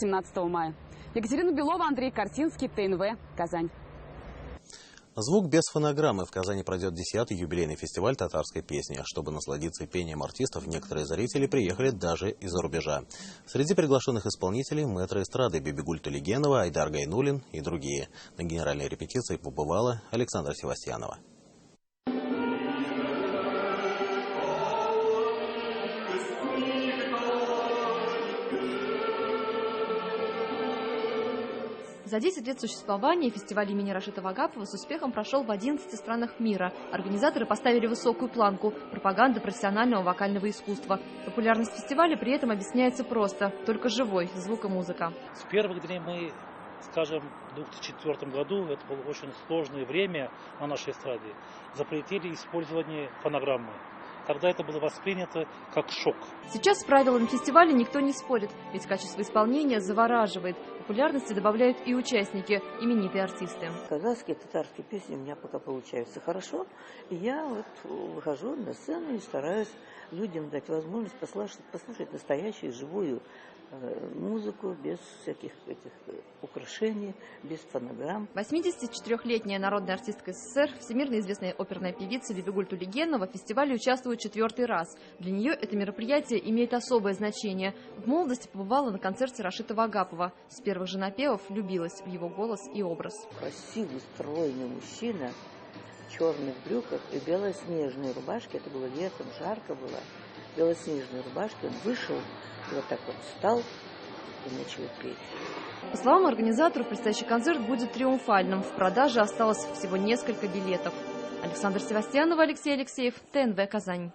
17 мая. Екатерина Белова, Андрей Картинский, ТНВ, Казань. «Звук без фонограммы» в Казани пройдет 10-й юбилейный фестиваль татарской песни. Чтобы насладиться пением артистов, некоторые зрители приехали даже из-за рубежа. Среди приглашенных исполнителей мэтры эстрады Бибигуль Тулигенова, Айдар Гайнуллин и другие. На генеральной репетиции побывала Александра Севастьянова. За 10 лет существования фестиваль имени Рашида Вагапова с успехом прошел в 11 странах мира. Организаторы поставили высокую планку – пропаганда профессионального вокального искусства. Популярность фестиваля при этом объясняется просто – только живой звук и музыка. С первых дней мы, скажем, в 2004 году, это было очень сложное время на нашей эстраде, запретили использование фонограммы. Тогда это было воспринято как шок. Сейчас с правилами фестиваля никто не спорит, ведь качество исполнения завораживает. Популярности добавляют и участники, именитые артисты. Казахские, татарские песни у меня пока получаются хорошо. И я выхожу на сцену и стараюсь людям дать возможность послушать настоящую, живую музыку, без всяких этих украшений, без фонограмм. 84-летняя народная артистка СССР, всемирно известная оперная певица Бибигуль Тулигенова в фестивале участвует 4-й раз. Для нее это мероприятие имеет особое значение. В молодости побывала на концерте Рашида Вагапова. С первых же напевов влюбилась в его голос и образ. Красивый, стройный мужчина в черных брюках и белоснежной рубашке. Это было летом, жарко было. В белоснежной рубашке он вышел, и вот так вот встал и начал петь. По словам организаторов, предстоящий концерт будет триумфальным. В продаже осталось всего несколько билетов. Александра Севастьянова, Алексей Алексеев, ТНВ, Казань.